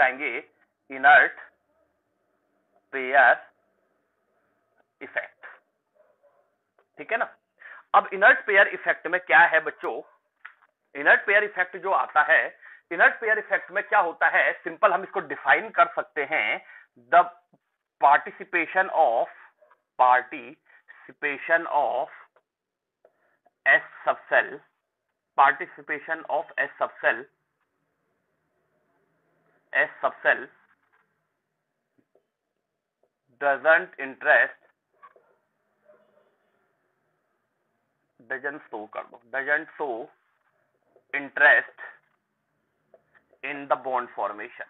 लगाएंगे inert pair effect, ठीक है ना। अब इनर्ट पेयर इफेक्ट में क्या है बच्चों, इनर्ट पेयर इफेक्ट जो आता है, इनर्ट पेयर इफेक्ट में क्या होता है, सिंपल हम इसको डिफाइन कर सकते हैं, the participation of S subshell, participation of S subcell doesn't show interest in the bond formation,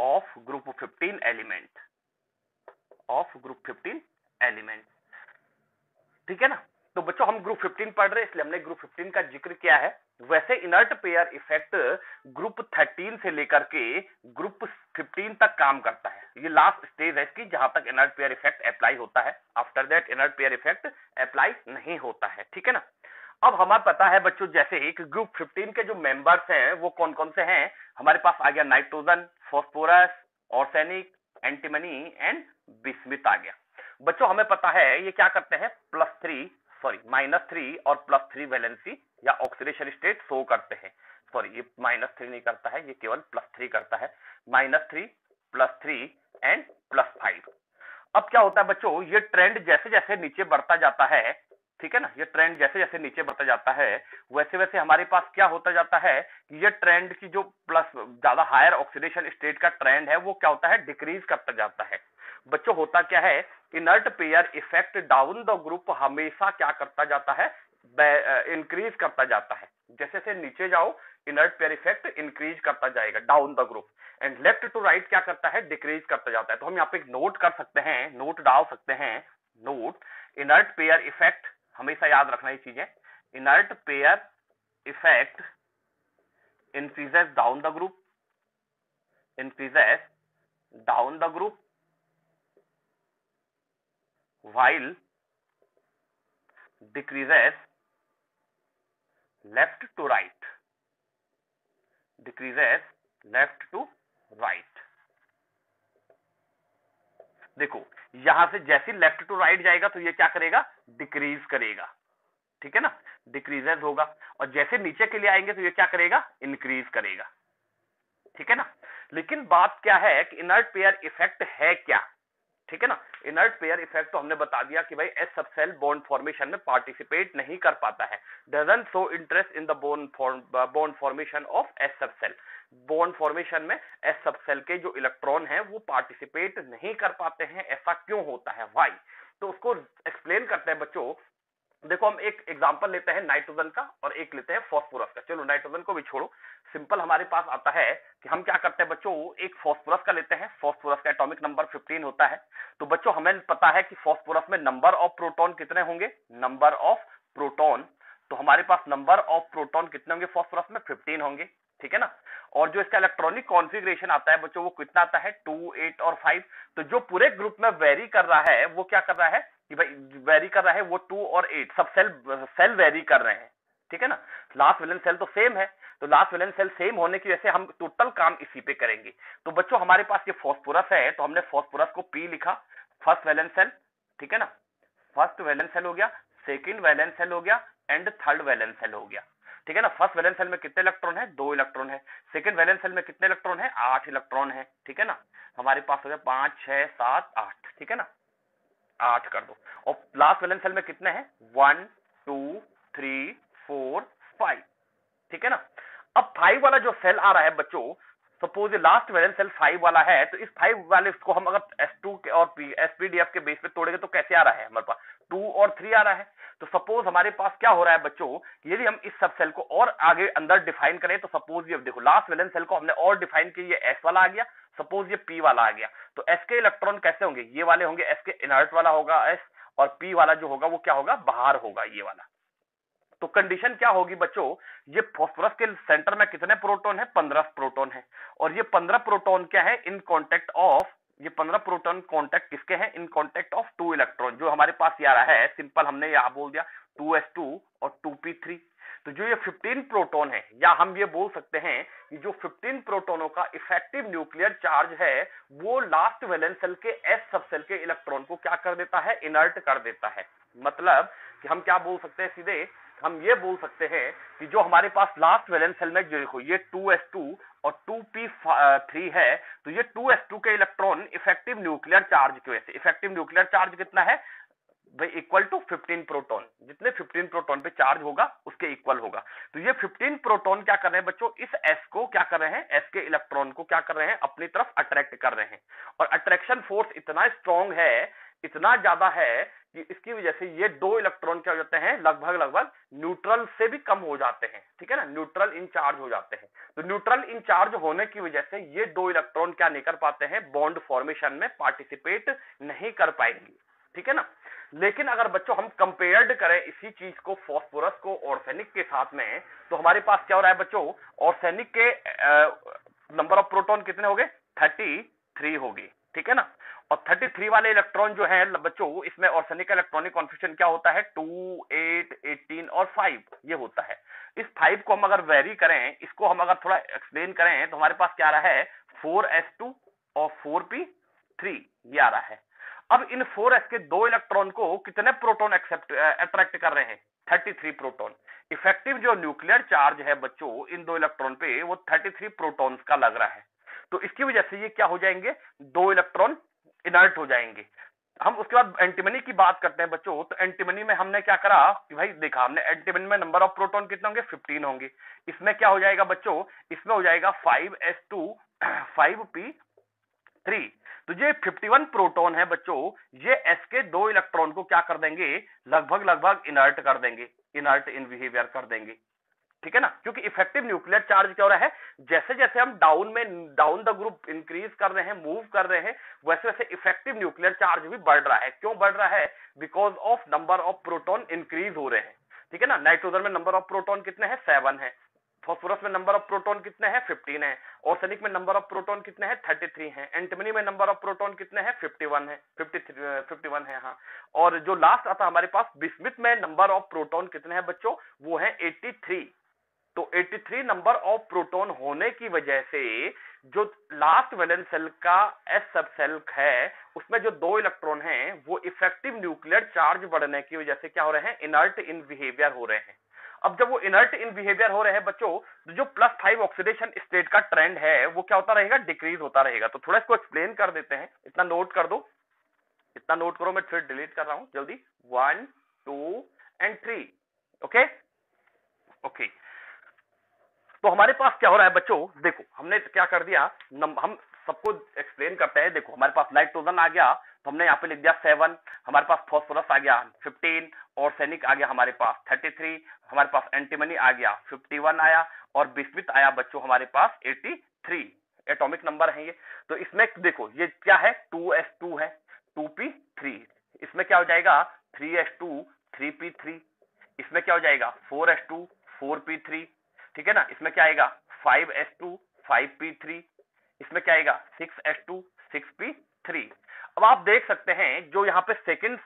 of group 15 element, ठीक है ना। तो बच्चों हम ग्रुप 15 पढ़ रहे हैं इसलिए हमने ग्रुप 15 का जिक्र किया है। वैसे इनर्ट पेयर इफेक्ट ग्रुप 13 से लेकर के ग्रुप 15 तक काम करता है। ये लास्ट स्टेज है इसकी जहां तक इनर्ट पेयर इफेक्ट अप्लाई होता है, after that inert pair effect apply नहीं होता है, ठीक है ना। अब हमें पता है बच्चों जैसे एक ग्रुप 15 के जो मेंबर्स हैं वो कौन कौन से हैं, हमारे पास आ गया nitrogen, phosphorus, arsenic, antimony and bismuth आ गया। बच्चों हमें पता है ये क्या करते हैं, -3 और +3 वैलेंसी या ऑक्सीडेशन स्टेट शो करते हैं। सॉरी ये -3 नहीं करता है, ये केवल +3 करता है, -3 +3 एंड +5। अब क्या होता है बच्चों, ये ट्रेंड जैसे जैसे नीचे बढ़ता जाता है, ठीक है ना, ये ट्रेंड जैसे जैसे नीचे बढ़ता जाता है वैसे वैसे हमारे पास क्या होता जाता है कि ये ट्रेंड की जो प्लस ज्यादा हायर ऑक्सीडेशन स्टेट का ट्रेंड है वो क्या होता है, डिक्रीज करता जाता है। बच्चों होता क्या है, inert pair effect down the group हमेशा क्या करता जाता है, इंक्रीज करता जाता है। जैसे जैसे नीचे जाओ इनर्ट पेयर इफेक्ट इंक्रीज करता जाएगा down the group, and left to right क्या करता है, डिक्रीज करता जाता है। तो हम यहाँ पे एक नोट कर सकते हैं, नोट डाल सकते हैं, नोट इनर्ट पेयर इफेक्ट, हमेशा याद रखना ये चीजें, inert pair effect increases down the group, while decreases left to right, देखो यहां से जैसे लेफ्ट टू राइट जाएगा तो ये क्या करेगा, डिक्रीज करेगा, ठीक है ना, डिक्रीजेस होगा, और जैसे नीचे के लिए आएंगे तो ये क्या करेगा, इंक्रीज करेगा, ठीक है ना। लेकिन बात क्या है कि इनर्ट पेयर इफेक्ट है क्या, ठीक है ना। इनर्ट पेयर इफेक्ट तो हमने बता दिया कि भाई एस सबसेल बॉन्ड फॉर्मेशन में पार्टिसिपेट नहीं कर पाता है, doesn't show interest in the bond formation of S subshell, bond formation में एस सबसेल के जो इलेक्ट्रॉन हैं वो पार्टिसिपेट नहीं कर पाते हैं। ऐसा क्यों होता है, व्हाई, तो उसको एक्सप्लेन करते हैं बच्चों। देखो हम एक एग्जांपल लेते हैं नाइट्रोजन का और एक लेते हैं फास्फोरस का। चलो नाइट्रोजन को भी छोड़ो, सिंपल हमारे पास आता है कि हम क्या करते हैं बच्चों, एक फास्फोरस का लेते हैं, फास्फोरस का एटॉमिक नंबर 15 होता है। तो बच्चों हमें पता है कि फास्फोरस में नंबर ऑफ प्रोटॉन कितने होंगे, नंबर ऑफ प्रोटॉन, तो हमारे पास नंबर ऑफ प्रोटॉन कितने होंगे फास्फोरस में, 15 होंगे, ठीक है ना। और जो इसका इलेक्ट्रॉनिक कॉन्फ़िगरेशन आता है बच्चों वो कितना आता है, 2, 8 और 5। तो जो पूरे ग्रुप में वेरी कर रहा है वो क्या कर रहा है कि भाई वेरी कर रहा है वो 2 और 8 सब सेल वेरी कर रहे हैं, ठीक है ना। लास्ट वैलेंस सेल तो सेम है, तो लास्ट वैलेंस सेल सेम होने की वजह से हम टोटल काम इसी पे करेंगे। तो बच्चों हमारे पास ये फास्फोरस है तो हमने फास्फोरस को P लिखा, फर्स्ट वैलेंस सेल, ठीक है ना, फर्स्ट वैलेंस सेल हो गया, सेकंड वैलेंस सेल हो गया एंड थर्ड वैलेंस सेल हो गया, ठीक है ना। फर्स्ट वैलेंस सेल में कितने इलेक्ट्रॉन है, 2 इलेक्ट्रॉन है, सेकंड वैलेंस सेल में कितने इलेक्ट्रॉन है, 8 इलेक्ट्रॉन है, ठीक है ना। हमारे पास हो गया 5, 6, 7, 8, ठीक है ना, 8 कर दो। और लास्ट वैलेंस सेल में कितने हैं, 1, 2, 3, 4, 5, ठीक है ना। अब 5 वाला जो सेल आ रहा है बच्चों, सपोज लास्ट वैलेंस सेल 5 वाला है, तो इस 5 वाले को हम अगर S2 के और SPDF के बेस पे तोड़ेंगे तो कैसे आ रहा है, हमारे पास 2 और 3 आ रहा है। तो सपोज हमारे पास क्या हो रहा है बच्चों, यदि हम इस सब सेल को और आगे अंदर डिफाइन करें तो सपोज ये देखो लास्ट वैलेंस सेल को हमने और डिफाइन किया, ये S वाला आ गया, सपोज ये P वाला आ गया, तो S के इलेक्ट्रॉन कैसे होंगे, ये वाले होंगे, S के इनर्ट वाला होगा S, और P वाला जो होगा वो क्या होगा, बाहर होगा, ये वाला। तो कंडीशन क्या होगी बच्चों, ये फास्फोरस के सेंटर में कितने प्रोटॉन है, 15 प्रोटॉन है, और ये 15 प्रोटॉन क्या है, इन कांटेक्ट ऑफ, ये 15 प्रोटॉन कांटेक्ट किसके हैं, इन कांटेक्ट ऑफ 2 इलेक्ट्रॉन, जो हमारे पास ये आ रहा है, सिंपल हमने यहां बोल दिया 2s2 15 प्रोटॉन है, या हम ये बोल सकते हैं कि जो 15 प्रोटॉनों का इफेक्टिव न्यूक्लियर चार्ज है वो लास्ट वैलेंस शेल के एस सब शेल के इलेक्ट्रॉन को क्या कर देता है, इनर्ट कर देता है। मतलब कि हम क्या बोल सकते हैं, सीधे हम ये बोल सकते हैं कि जो हमारे पास लास्ट वैलेंस शेल में जो देखो ये 2s2 और 2p3 है, तो ये 2s2 के इलेक्ट्रॉन इफेक्टिव न्यूक्लियर चार्ज की वजह से, इफेक्टिव न्यूक्लियर चार्ज कितना है भाई, इक्वल टू 15 प्रोटॉन, जितने 15 प्रोटॉन पे चार्ज होगा उसके इक्वल होगा। तो ये 15 प्रोटॉन क्या कर रहे हैं बच्चों, इस s को क्या कर रहे हैं, s के इलेक्ट्रॉन को क्या कर रहे हैं, अपनी तरफ अट्रैक्ट कर रहे हैं। और अट्रैक्शन फोर्स इतना स्ट्रॉन्ग है, इतना ज्यादा है कि इसकी वजह से ये दो इलेक्ट्रॉन क्या हो जाते हैं, लगभग न्यूट्रल से भी कम हो जाते हैं, ठीक है ना, न्यूट्रल इंचार्ज हो जाते हैं। तो न्यूट्रल इंचार्ज होने की वजह से ये दो इलेक्ट्रॉन क्या नहीं कर पाते हैं, बॉन्ड फॉर्मेशन में पार्टिसिपेट नहीं कर पाएंगे, ठीक है ना। लेकिन अगर बच्चों हम कंपेयर्ड करें इसी चीज को फास्फोरस को ऑर्सेनिक के साथ में, तो हमारे पास क्या हो रहा है बच्चों, ऑर्सेनिक के नंबर ऑफ प्रोटॉन कितने हो गए, 33 होगी, ठीक है ना। और 33 वाले इलेक्ट्रॉन जो है बच्चों, इसमें ऑर्सेनिक का इलेक्ट्रॉनिक कॉन्फिगरेशन क्या होता है, 2, 8, 18 और 5 ये होता है। इस 5 को हम अगर वेरी करें, इसको हम अगर थोड़ा एक्सप्लेन करें, तो हमारे पास क्या आ रहा है, 4s2 और 4p3 ये आ रहा है। अब इन 4s के दो इलेक्ट्रॉन को कितने प्रोटॉन अट्रैक्ट कर रहे हैं, 33 प्रोटॉन। इफेक्टिव जो न्यूक्लियर चार्ज है बच्चों इन दो इलेक्ट्रॉन पे, वो 33 प्रोटॉन्स का लग रहा है। तो इसकी वजह से ये क्या हो जाएंगे, दो इलेक्ट्रॉन इनर्ट हो जाएंगे। हम उसके बाद एंटीमनी की बात करते हैं बच्चों। तो एंटीमनी में हमने क्या करा कि भाई देखा हमने, एंटीमनी में नंबर ऑफ प्रोटॉन कितने होंगे, 15 होंगे। इसमें क्या हो जाएगा बच्चों, इसमें हो जाएगा 5s2 5p3। तो ये 51 प्रोटॉन है बच्चों, ये s के दो इलेक्ट्रॉन को क्या कर देंगे, लगभग इनर्ट कर देंगे, इनर्ट इन बिहेवियर कर देंगे, ठीक है ना। क्योंकि इफेक्टिव न्यूक्लियर चार्ज क्या हो रहा है, जैसे जैसे हम डाउन द ग्रुप इंक्रीज कर रहे हैं, मूव कर रहे हैं, वैसे वैसे इफेक्टिव न्यूक्लियर चार्ज भी बढ़ रहा है। क्यों बढ़ रहा है, because of number of proton increase हो रहे हैं, ठीक है ना। नाइट्रोजन में नंबर ऑफ प्रोटॉन कितने हैं, 7 है। फास्फोरस में नंबर ऑफ प्रोटॉन कितने हैं, 15 है। ऑर्सेनिक में नंबर ऑफ प्रोटॉन कितने हैं, 33 हैं। एंटीमनी में नंबर ऑफ प्रोटॉन कितने हैं, 51 है, 51 है, हाँ। और जो लास्ट आता हमारे पास बिस्मिथ में नंबर ऑफ प्रोटॉन कितने हैं बच्चों, वो है 83। तो 83 नंबर ऑफ प्रोटॉन होने की वजह से जो लास्ट वैलेंस शेल का एस सब शेल है, उसमें जो दो इलेक्ट्रॉन हैं वो इफेक्टिव न्यूक्लियर चार्ज बढ़ने की वजह से क्या हो रहे हैं, इनर्ट इन बिहेवियर हो रहे हैं। अब जब वो इनर्ट इन बिहेवियर हो रहे हैं बच्चों, तो जो +5 ऑक्सीडेशन स्टेट का ट्रेंड है वो क्या होता रहेगा, डिक्रीज होता रहेगा। तो थोड़ा इसको एक्सप्लेन कर देते हैं, इतना नोट कर दो, इतना नोट करो, मैं फिर डिलीट कर रहा हूं जल्दी। 1, 2 एंड 3, ओके ओके। तो हमारे पास क्या हो रहा है बच्चों, देखो हमने क्या कर दिया, हम सबको एक्सप्लेन करते हैं। देखो हमारे पास नाइट्रोजन आ गया, तो हमने यहाँ पे लिख दिया 7, हमारे पास फास्फोरस आ गया 15, ऑर्सेनिक आ गया हमारे पास 33, हमारे पास एंटीमनी आ गया 51 आया, और बिस्मिथ आया बच्चों हमारे पास 83 एटॉमिक नंबर है ये। तो इसमें देखो ये क्या है, 2s2 है, 2p3, इसमें क्या हो जाएगा 3s2 3p3, इसमें क्या हो जाएगा 4s2 4p3, ठीक है ना। इसमें क्या आएगा 5s2 5p3, इसमें क्या आएगा 6s2 6p3। अब आप देख सकते हैं जो यहाँ पे सेकंड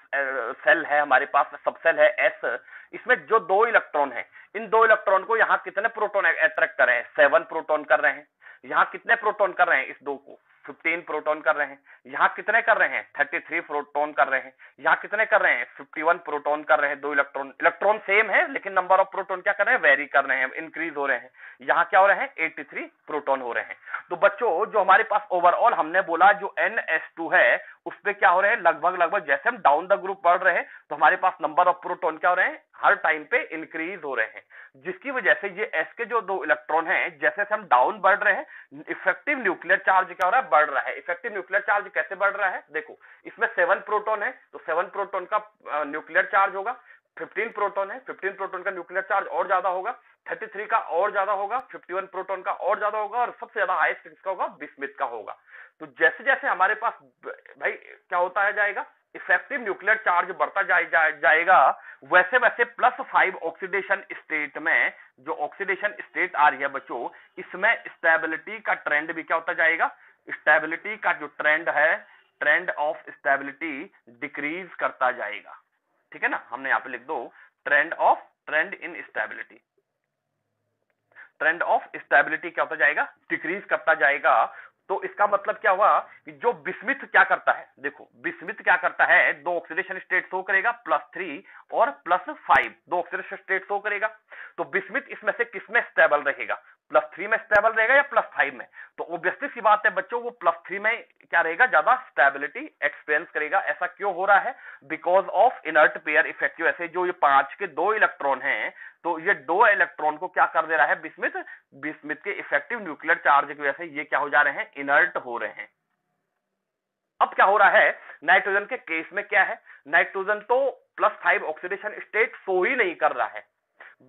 सेल है हमारे पास, सब सेल है s, इसमें जो दो इलेक्ट्रॉन है, इन दो इलेक्ट्रॉन को यहाँ कितने प्रोटॉन अट्रैक्ट कर रहे हैं, 7 प्रोटॉन कर रहे हैं। यहाँ कितने प्रोटॉन कर रहे हैं, इस दो को 15 प्रोटॉन कर रहे हैं। यहाँ कितने कर रहे हैं, 33 प्रोटॉन कर रहे हैं। यहाँ कितने कर रहे हैं, 51 प्रोटॉन कर रहे हैं। दो इलेक्ट्रॉन सेम है, लेकिन नंबर ऑफ प्रोटॉन क्या कर रहे हैं, वेरी कर रहे हैं, इंक्रीज हो रहे हैं। यहाँ क्या हो रहे हैं, 83 प्रोटॉन हो रहे हैं। तो बच्चों जो हमारे पास ओवरऑल हमने बोला जो NS2 है, उस पे क्या हो रहे हैं, लगभग जैसे हम डाउन द ग्रुप बढ़ रहे हैं, तो हमारे पास नंबर ऑफ प्रोटॉन क्या हो रहे हैं, हर टाइम पे इंक्रीज हो रहे हैं। जिसकी वजह से ये s के जो दो इलेक्ट्रॉन हैं, जैसे हम डाउन बढ़ रहे हैं, इफेक्टिव न्यूक्लियर चार्ज क्या हो रहा है, बढ़ रहा है। इफेक्टिव न्यूक्लियर चार्ज कैसे बढ़ रहा है, देखो इसमें 7 प्रोटॉन है, तो 7 प्रोटॉन का न्यूक्लियर चार्ज होगा। 15 प्रोटॉन है, 15 प्रोटॉन का न्यूक्लियर चार्ज और ज्यादा होगा। 33 का और ज्यादा होगा, 51 प्रोटॉन का और ज्यादा होगा, और सबसे ज्यादा हाईएस्ट किसका होगा, बिस्मिथ का होगा। तो जैसे जैसे हमारे पास भाई क्या होता है जाएगा, इफेक्टिव न्यूक्लियर चार्ज बढ़ता जाएगा, वैसे वैसे +5 ऑक्सीडेशन स्टेट में जो ऑक्सीडेशन स्टेट आ रही है बच्चों, इसमें स्टेबिलिटी का ट्रेंड भी क्या होता जाएगा, स्टेबिलिटी का जो ट्रेंड है, ट्रेंड ऑफ स्टेबिलिटी डिक्रीज करता जाएगा, ठीक है ना। हमने यहां पे लिख दो trend in stability, trend of stability क्या होता जाएगा, डिक्रीज करता जाएगा। तो इसका मतलब क्या हुआ कि जो बिस्मिथ क्या करता है, देखो बिस्मिथ क्या करता है, दो ऑक्सीडेशन स्टेट शो करेगा, +3 और +5, दो ऑक्सीडेशन स्टेट शो करेगा। तो बिस्मिथ इसमें से किसमें स्टेबल रहेगा, +3 में स्टेबल रहेगा या +5 में? तो ऑब्वियसली सी बात है बच्चों, वो +3 में क्या रहेगा, ज्यादा स्टेबिलिटी एक्सपीरियंस करेगा। ऐसा क्यों हो रहा है, because of inert pair effect. ऐसे जो ये 5 के 2 इलेक्ट्रॉन हैं, तो ये 2 इलेक्ट्रॉन को क्या कर दे रहा है बिस्मिथ, बिस्मिथ के इफेक्टिव न्यूक्लियर चार्ज की वजह से ये क्या हो जा रहे हैं, इनर्ट हो रहे हैं। अब क्या हो रहा है नाइट्रोजन के केस में, क्या है, नाइट्रोजन तो +5 ऑक्सीडेशन स्टेट शो ही नहीं कर रहा है,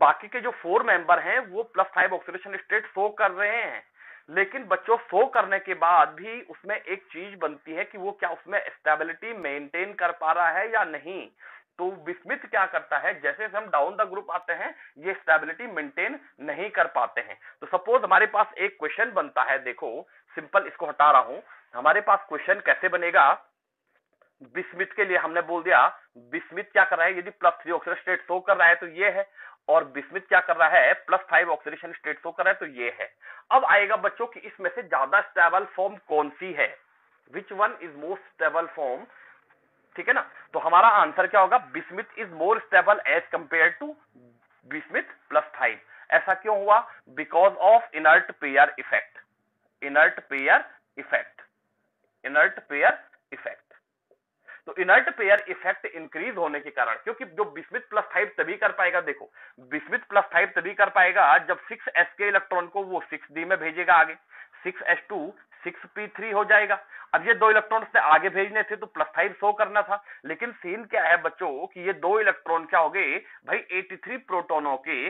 बाकी के जो 4 मेंबर हैं वो +5 ऑक्सीडेशन स्टेट शो कर रहे हैं। लेकिन बच्चों शो करने के बाद भी उसमें एक चीज बनती है कि वो क्या उसमें स्टेबिलिटी मेंटेन कर पा रहा है या नहीं। तो बिस्मिथ क्या करता है, जैसे हम डाउन द ग्रुप आते हैं ये स्टेबिलिटी मेंटेन नहीं कर पाते हैं। तो सपोज हमारे पास एक क्वेश्चन बनता है, देखो सिंपल, इसको हटा रहा हूं, हमारे पास क्वेश्चन कैसे बनेगा, बिस्मिथ के लिए हमने बोल दिया बिस्मिथ क्या कर रहा है, यदि +3 ऑक्सीडेशन स्टेट शो कर रहा है तो ये है, और बिस्मिथ क्या कर रहा है, +5 ऑक्सीडेशन स्टेट शो कर रहा है तो ये है। अब आएगा बच्चों कि इसमें से ज्यादा स्टेबल फॉर्म कौन सी है, which one is most stable form, ठीक है ना। तो हमारा आंसर क्या होगा, bismuth is more stable as compare to bismuth +5। ऐसा क्यों हुआ, because of inert pair effect, inert pair effect, inert pair effect. तो इनर्ट पेयर इफेक्ट इंक्रीज होने के कारण, क्योंकि जो बिस्मिथ +5 तभी कर पाएगा, देखो बिस्मिथ +5 तभी कर पाएगा जब 6s के इलेक्ट्रॉन को वो 6d में भेजेगा आगे, 6s2 6p3 हो जाएगा। अब ये 2 इलेक्ट्रॉन से आगे भेजने थे तो +5 शो करना था, लेकिन सीन क्या है बच्चों कि ये 2 इलेक्ट्रॉन क्या हो गए भाई, 83 प्रोटोनों के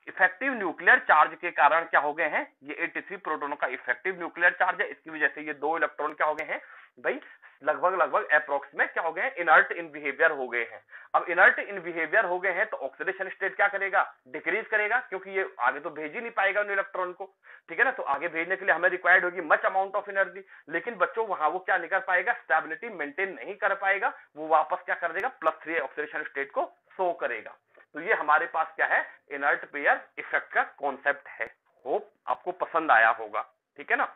इफेक्टिव न्यूक्लियर चार्ज के कारण क्या हो गए हैं, ये 83 प्रोटोनों का इफेक्टिव न्यूक्लियर चार्ज है, इसकी वजह से ये 2 इलेक्ट्रॉन क्या हो गए हैं भाई, लगभग अप्रोक्सीमेट क्या हो गए हैं, इनर्ट इन बिहेवियर हो गए हैं। अब इनर्ट इन बिहेवियर हो गए हैं तो ऑक्सीडेशन स्टेट क्या करेगा, डिक्रीज करेगा, क्योंकि ये आगे तो भेज ही नहीं पाएगा उन इलेक्ट्रॉन को, ठीक है ना। तो आगे भेजने के लिए हमें रिक्वायर्ड होगी मच अमाउंट ऑफ एनर्जी, लेकिन बच्चों वहां वो क्या नहीं कर पाएगा, स्टेबिलिटी मेंटेन नहीं कर पाएगा, वो वापस क्या कर देगा, +3 ऑक्सीडेशन स्टेट को शो करेगा। तो ये हमारे पास क्या है, इनर्ट पेयर इफेक्ट का कॉन्सेप्ट है। होप आपको पसंद आया होगा, ठीक है ना।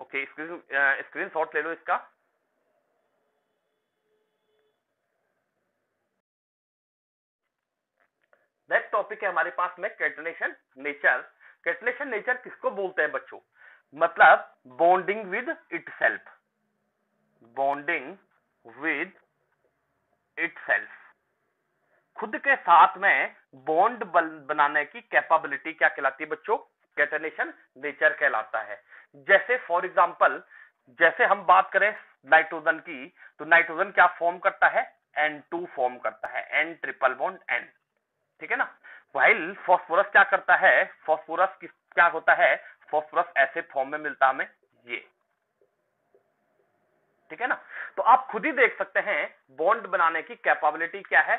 ओके, स्क्रीन शॉट ले लो इसका। नेक्स्ट टॉपिक है हमारे पास में कैटनेशन नेचर। कैटनेशन नेचर किसको बोलते हैं बच्चों, मतलब bonding with itself, bonding with itself, खुद के साथ में बॉन्ड बनाने की कैपेबिलिटी क्या कहलाती है बच्चों, कैटनेशन नेचर कहलाता है। जैसे फॉर एग्जांपल, जैसे हम बात करें नाइट्रोजन की, तो नाइट्रोजन क्या फॉर्म करता है, N2 फॉर्म करता है, N ट्रिपल बॉन्ड N, ठीक है ना। वाइल फॉस्फोरस क्या करता है, फॉस्फोरस क्या होता है, फॉस्फोरस ऐसे फॉर्म में मिलता हमें ये, ठीक है ना। तो आप खुद ही देख सकते हैं बॉन्ड बनाने की कैपेबिलिटी क्या है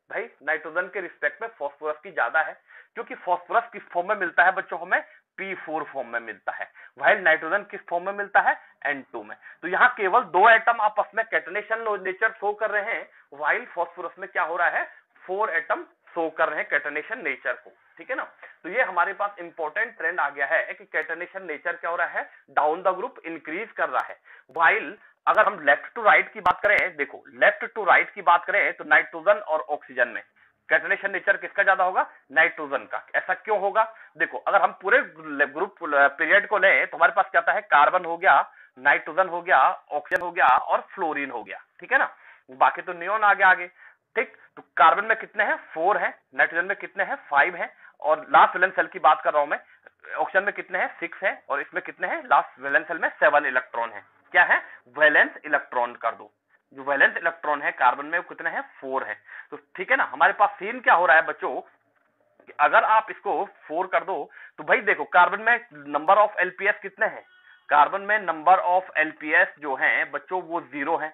भाई, नाइट्रोजन के रिस्पेक्ट में फॉस्फोरस की ज्यादा है, क्योंकि फॉस्फोरस किस फॉर्म में मिलता है बच्चों, हमें P4 फॉर्म में मिलता है, वाइल नाइट्रोजन किस फॉर्म में मिलता है, N2 में। तो यहां केवल 2 एटम आपस में कैटनेशन नेचर शो कर रहे हैं, वाइल फॉस्फोरस में क्या हो रहा है, 4 एटम शो कर रहे हैं कैटनेशन नेचर को, ठीक है ना। तो ये हमारे पास इंपॉर्टेंट ट्रेंड आ गया है कि कैटनेशन नेचर क्या हो रहा है, डाउन द ग्रुप इंक्रीज कर रहा है। वाइल अगर हम लेफ्ट टू राइट की बात करें, देखो लेफ्ट टू राइट की बात करें तो नाइट्रोजन और ऑक्सीजन में कैटनेशन नेचर किसका ज्यादा होगा, नाइट्रोजन का। ऐसा क्यों होगा, देखो अगर हम पूरे ग्रुप पीरियड को लें तो हमारे पास क्या है, कार्बन हो गया, नाइट्रोजन हो गया, ऑक्सीजन हो गया और फ्लोरीन हो गया, ठीक है ना। बाकी तो नियोन आ गया आगे, ठीक। तो कार्बन में कितने हैं, 4 हैं, नाइट्रोजन में कितने हैं, 5 हैं, और लास्ट वैलेंस शेल की बात कर रहा हूं मैं, ऑक्सीजन में कितने हैं, 6 हैं, और इसमें कितने हैं, लास्ट वैलेंस शेल में 7 इलेक्ट्रॉन है। क्या है, वैलेंस इलेक्ट्रॉन कर दो, जो वैलेंस इलेक्ट्रॉन है कार्बन में वो कितने हैं, 4 है। तो ठीक है ना, हमारे पास सीन क्या हो रहा है बच्चों, अगर आप इसको 4 कर दो तो भाई देखो कार्बन में नंबर ऑफ एलपीएस कितने हैं, कार्बन में नंबर ऑफ एलपीएस जो हैं बच्चों वो 0 है।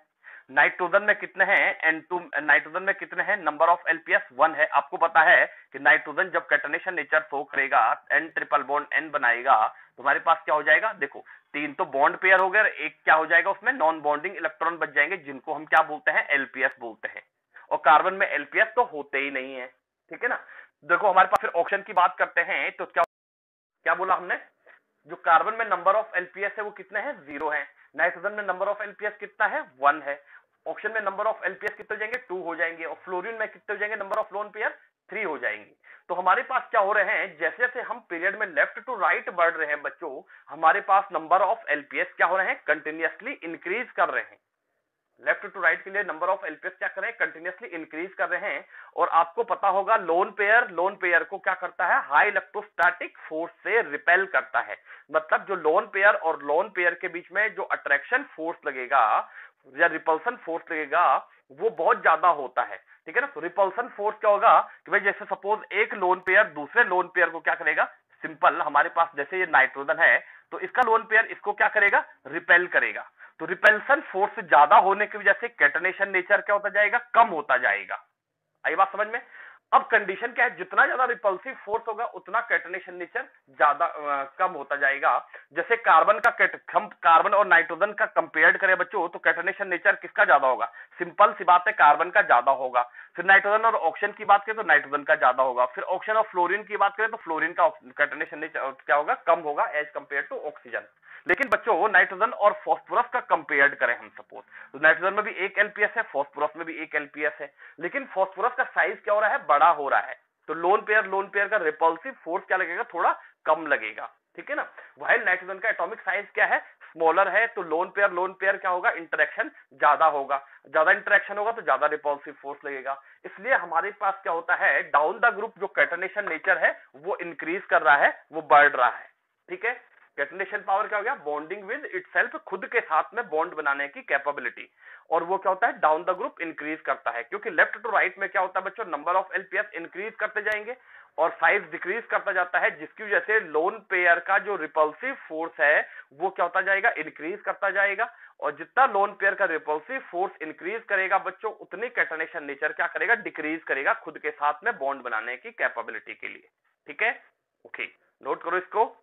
नाइट्रोजन में कितने हैं, N2, नाइट्रोजन में कितने हैं, नंबर ऑफ एलपीएस 1 है। आपको पता है कि नाइट्रोजन जब कैटनेशन नेचर शो करेगा, N ट्रिपल बॉन्ड N बनाएगा, तो हमारे पास क्या हो जाएगा, देखो 3 तो बॉन्ड पेयर हो गया, एक क्या हो जाएगा उसमें नॉन बॉन्डिंग इलेक्ट्रॉन बच जाएंगे, जिनको हम क्या बोलते हैं, एलपीएस बोलते हैं। और कार्बन में एलपीएस तो होते ही नहीं है, ठीक है ना। देखो हमारे पास फिर ऑक्सीजन की बात करते हैं तो क्या क्या बोला हमने, जो कार्बन में नंबर ऑफ एलपीएस है वो कितने हैं, 0 है। नाइट्रोजन में नंबर ऑफ एलपीएस कितना है, 1 है। ऑक्सीजन में नंबर ऑफ एलपीएस कितने हो जाएंगे, 2 हो जाएंगे। और फ्लोरीन में कितने हो जाएंगे, नंबर ऑफ लोन पेयर 3 हो जाएंगे। तो हमारे पास क्या हो रहे हैं, जैसे जैसे हम पीरियड में लेफ्ट टू राइट बढ़ रहे हैं बच्चों, हमारे पास नंबर ऑफ एलपीएस क्या हो रहे हैं, कंटिन्यूअसली इंक्रीज कर रहे हैं। लेफ्ट टू राइट के लिए नंबर ऑफ एलपीएस क्या कर रहे हैं, कंटिन्यूअसली इंक्रीज कर रहे हैं। और आपको पता होगा लोन पेयर को क्या करता है, हाई इलेक्ट्रोस्टैटिक फोर्स से रिपेल करता है। मतलब जो लोन पेयर और लोन पेयर के बीच में जो अट्रैक्शन फोर्स लगेगा या रिपल्सन फोर्स लगेगा वो बहुत ज्यादा होता है, ठीक है ना। तो रिपल्सन फोर्स क्या होगा कि भाई जैसे सपोज एक लोन पेयर दूसरे लोन पेयर को क्या करेगा, सिंपल हमारे पास जैसे ये नाइट्रोजन है तो इसका लोन पेयर इसको क्या करेगा, रिपेल करेगा। तो रिपेल्सन फोर्स ज्यादा होने की वजह से कैटनेशन नेचर क्या होता जाएगा, कम होता जाएगा। आई बात समझ में। अब कंडीशन क्या है, जितना ज्यादा रिपल्सिव फोर्स होगा उतना कैटनेशन नेचर ज्यादा कम होता जाएगा। जैसे कार्बन का हम कार्बन और नाइट्रोजन का कंपेयर करें बच्चों तो कैटनेशन नेचर किसका ज्यादा होगा, सिंपल सी बात है कार्बन का ज्यादा होगा। फिर नाइट्रोजन और ऑक्सीजन की बात करें तो नाइट्रोजन का ज्यादा होगा। फिर ऑक्सीजन और फ्लोरीन की बात करें तो फ्लोरीन का कैटनेशन नेचर क्या होगा, कम होगा एज कंपेयर टू ऑक्सीजन। लेकिन बच्चों नाइट्रोजन और फास्फोरस का कंपेयर करें हम सपोज, तो नाइट्रोजन में भी एक एलपीएस है, फास्फोरस में भी एक एलपीएस है, लेकिन फास्फोरस का साइज क्या हो रहा है, बड़ा हो रहा है। तो लोन पेयर का रिपल्सिव फोर्स क्या लगेगा, थोड़ा कम लगेगा, ठीक है ना। वाइल नाइट्रोजन का एटॉमिक साइज क्या है, स्मॉलर है। तो लोन पेयर क्या होगा, इंटरेक्शन ज्यादा होगा, ज्यादा इंटरेक्शन होगा तो ज्यादा रिपल्सिव फोर्स लगेगा। इसलिए हमारे पास क्या होता है, डाउन द ग्रुप जो कैटनेशन नेचर है वो इंक्रीज कर रहा है, वो बढ़ रहा है, ठीक है। कैटनेशन पावर क्या हो गया, बॉन्डिंग विद इटसेल्फ, खुद के साथ में बॉन्ड बनाने की कैपेबिलिटी। और वो क्या होता है, डाउन द ग्रुप इंक्रीज करता है, क्योंकि लेफ्ट टू राइट में क्या होता है बच्चों, नंबर ऑफ एलपीएस इंक्रीज करते जाएंगे और साइज डिक्रीज करता जाता है, जिसकी वजह से लोन पेयर का जो रिपल्सिव फोर्स है वो क्या होता जाएगा, इंक्रीज करता जाएगा। और जितना लोन पेयर का रिपल्सिव फोर्स इंक्रीज करेगा बच्चों, उतनी कैटनेशन नेचर क्या करेगा, डिक्रीज करेगा खुद के साथ में बॉन्ड बनाने की कैपेबिलिटी के लिए, ठीक है। ओके, नोट करो इसको।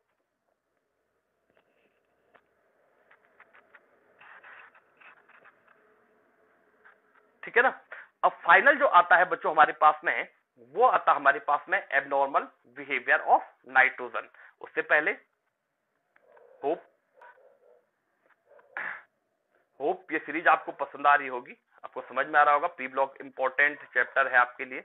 ठीक है ना। अब फाइनल जो आता है बच्चों हमारे पास में, वो आता हमारे पास में एबनॉर्मल बिहेवियर ऑफ नाइट्रोजन। उससे पहले होप होप ये सीरीज आपको पसंद आ रही होगी, आपको समझ में आ रहा होगा। पी ब्लॉक इंपॉर्टेंट चैप्टर है आपके लिए।